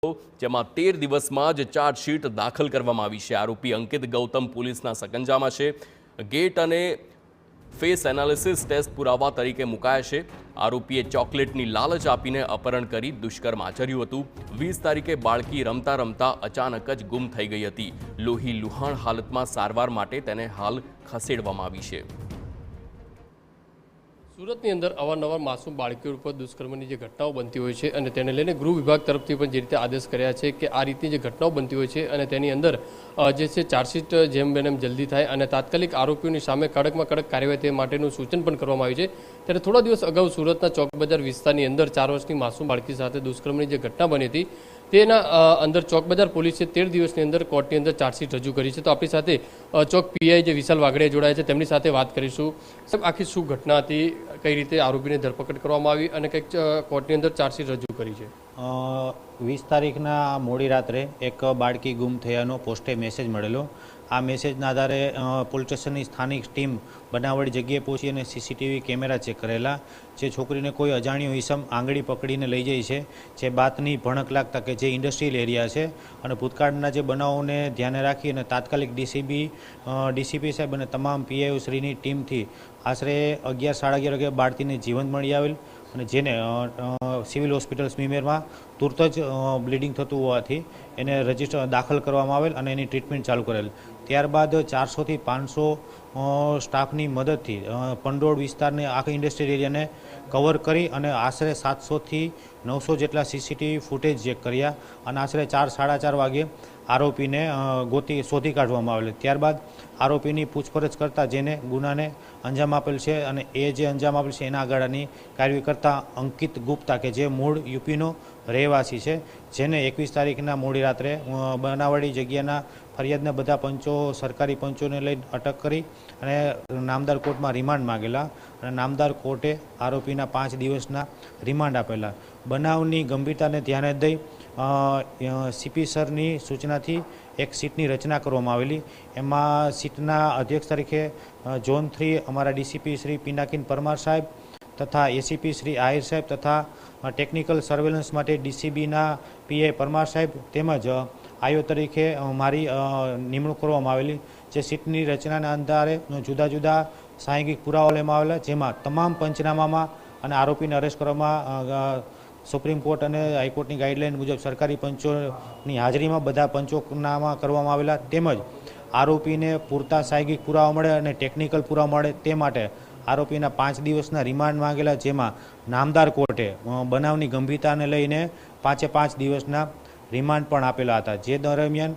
જેમાં 13 દિવસમાં જ ચાર્જશીટ દાખલ કરવામાં આવી છે। આરોપી અંકિત ગૌતમ પોલીસના સકંજામાં છે। ગેટ અને ફેસ એનાલિસિસ ટેસ્ટ પુરાવા તરીકે મુકાયા છે। આરોપીએ ચોકલેટની લાલચ આપીને અપહરણ કરી દુષ્કર્મ આચર્યું હતું। 20 તારીખે બાળકી રમતા રમતા અચાનક જ ગુમ થઈ ગઈ હતી। લોહી લુહાણ હાલતમાં સારવાર માટે તેને હાલ ખસેડવામાં આવી છે। સુરતની અંદર અવારનવાર માસૂમ બાળકીઓ ઉપર દુષ્કર્મની જે ઘટનાઓ બનતી હોય છે અને તેને લઈને ગૃહ વિભાગ તરફથી પણ જે રીતે આદેશ કર્યા છે કે આ રીતની જે ઘટનાઓ બનતી હોય છે અને તેની અંદર જે છે ચાર્જશીટ જેમ બને એમ જલ્દી થાય અને તાત્કાલિક આરોપીઓની સામે કડકમાં કડક કાર્યવાહી તે માટેનું સૂચન પણ કરવામાં આવ્યું છે। ત્યારે થોડા દિવસ અગાઉ સુરતના ચોક બજાર વિસ્તારની અંદર 4 વર્ષની માસૂમ બાળકી સાથે દુષ્કર્મની જે ઘટના બની હતી તેના અંદર ચોક બજાર પોલીસે 13 દિવસની અંદર કોર્ટની અંદર ચાર્જશીટ રજૂ કરી છે। તો આપણી સાથે ચોક પીઆઈ જે વિશાલ વાગડે જોડાયા છે તેમની સાથે વાત કરીશું। સાહેબ, આખી શું ઘટના હતી, કઈ રીતે આરોપીને ધરપકડ કરવામાં આવી અને કંઈક કોર્ટની અંદર ચાર્જશીટ રજૂ કરી છે? 20 તારીખના મોડી રાત્રે એક બાળકી ગુમ થયાનો પોસ્ટે મેસેજ મળેલો। આ મેસેજના આધારે પોલીસ સ્ટેશનની સ્થાનિક ટીમ બનાવવાળી જગ્યાએ પહોંચી અને સીસીટીવી કેમેરા ચેક કરેલા। જે છોકરીને કોઈ અજાણ્યો ઈસમ આંગળી પકડીને લઈ જાય છે, જે બાતની ભણક લાગતા કે જે ઇન્ડસ્ટ્રીયલ એરિયા છે અને ભૂતકાળના જે બનાવોને ધ્યાને રાખી અને તાત્કાલિક ડીસીપી સાહેબ અને તમામ પીઆઈઓ શ્રીની ટીમથી આશરે 11 સાડા 11 વાગે બાળકીને જીવંત મળી આવેલ અને જેને સિવિલ હોસ્પિટલ સ્મીમેરમાં તુરત જ બ્લીડિંગ થતું હોવાથી એને રજીસ્ટર દાખલ કરવામાં આવેલ અને એની ટ્રીટમેન્ટ ચાલુ કરેલ। ત્યારબાદ 400થી 500 સ્ટાફની મદદથી પંડોળ વિસ્તારને આખા ઇન્ડસ્ટ્રીયલ એરિયાને કવર કરી અને આશરે 700થી 900 જેટલા સીસીટીવી ફૂટેજ ચેક કર્યા અને આશરે 4 સાડા 4 વાગે આરોપીને શોધી કાઢવામાં આવેલ। ત્યારબાદ આરોપીની પૂછપરછ કરતાં જેને ગુનાને અંજામ આપેલ છે અને એ જે અંજામ આપેલ છે એના આગળની કાર્યવાહી કરતાં અંકિત ગુપ્તા કે જે મૂળ યુપીનો રહેવાસી છે, જેને 21 તારીખના મોડી રાત્રે બનાવવાળી જગ્યાના ફરિયાદના બધા પંચો સરકારી પંચોને લઈ અટક કરી અને નામદાર કોર્ટમાં રિમાન્ડ માગેલા અને નામદાર કોર્ટે આરોપીના 5 દિવસના રિમાન્ડ આપેલા। બનાવની ગંભીરતાને ધ્યાને દઈ સીપી સરની સૂચનાથી એક સીટની રચના કરવામાં આવેલી। એમાં સીટના અધ્યક્ષ તરીકે ઝોન 3 અમારા ડીસીપી શ્રી પિનાકીન પરમાર સાહેબ તથા એસીપી શ્રી આહિર સાહેબ તથા ટેકનિકલ સર્વેલન્સ માટે ડીસીબીના પીએ પરમાર સાહેબ તેમજ આઈઓ તરીકે મારી નિમણૂક કરવામાં આવેલી। જે સીટની રચનાના આધારે જુદા જુદા સાંઘિક પુરાવા લેવામાં આવેલા, જેમાં તમામ પંચનામામાં અને આરોપીને અરેસ્ટ કરવામાં સુપ્રીમ કોર્ટ અને હાઈકોર્ટની ગાઈડલાઈન મુજબ સરકારી પંચોની હાજરીમાં બધા પંચોનામા કરવામાં આવેલા, તેમજ આરોપીને પૂરતા સાંઘિક પુરાવા મળે અને ટેકનિકલ પુરાવા મળે તે માટે આરોપીના 5 દિવસના રિમાન્ડ માંગેલા, જેમાં નામદાર કોર્ટે બનાવની ગંભીરતાને લઈને 5 દિવસના રિમાન્ડ પણ આપેલા હતા। જે દરમિયાન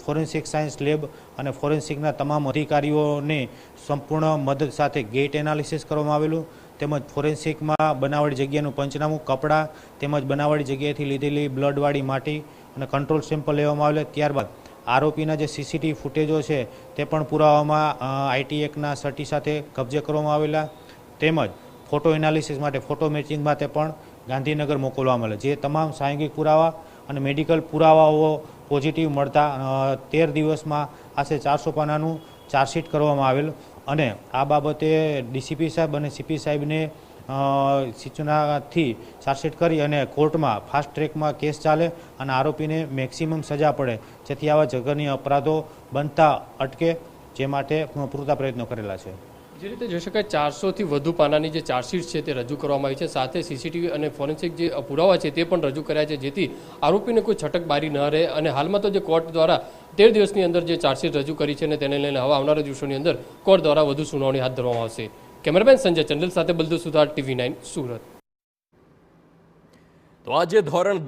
ફોરેન્સિક સાયન્સ લેબ અને ફોરેન્સિકના તમામ અધિકારીઓને સંપૂર્ણ મદદ સાથે ગેટ એનાલિસિસ કરવામાં આવેલું, તેમજ ફોરેન્સિકમાં બનાવવાળી જગ્યાનું પંચનામું, કપડાં તેમજ બનાવવાળી જગ્યાએથી લીધેલી બ્લડવાળી માટી અને કંટ્રોલ સેમ્પલ લેવામાં આવેલા। ત્યારબાદ આરોપીના જે સીસીટીવી ફૂટેજો છે તે પણ પુરાવામાં આઈટી એક્ટના સર્ટી સાથે કબજે કરવામાં આવેલા, તેમજ ફોટો એનાલિસિસ માટે ફોટો મેચિંગ માટે પણ ગાંધીનગર મોકલવામાં આવેલા। જે તમામ સાંઘિક પુરાવા અને મેડિકલ પુરાવાઓ પોઝિટિવ મળતા 13 દિવસમાં આશરે 400 પાનાનું ચાર્જશીટ કરવામાં આવેલ અને આ બાબતે ડીસીપી સાહેબ અને સીપી સાહેબને સૂચનાથી ચાર્જશીટ કરી અને કોર્ટમાં ફાસ્ટ ટ્રેકમાં કેસ ચાલે અને આરોપીને મેક્સિમમ સજા પડે, જેથી આવા જઘન્ય અપરાધો બનતા અટકે, જે માટે પૂરતા પ્રયત્નો કરેલા છે। જે રીતે જોઈ શકાય 400થી વધુ પાનાની જે ચાર્જશીટ છે તે રજૂ કરવામાં આવી છે, સાથે સીસીટીવી અને ફોરેન્સિક જે પુરાવા છે તે પણ રજૂ કર્યા છે, જેથી આરોપીને કોઈ છટકબારી ન રહે। અને હાલમાં તો જે કોર્ટ દ્વારા 13 દિવસની અંદર જે ચાર્જશીટ રજૂ કરી છે અને તેને લઈને હવે આવનારા દિવસોની અંદર કોર્ટ દ્વારા વધુ સુનાવણી હાથ ધરવામાં આવશે। કેમેરામેન સંજય ચંડલ સાથે બલદુ સુથાર, TV9 સુરત। તો આજે ધોરણ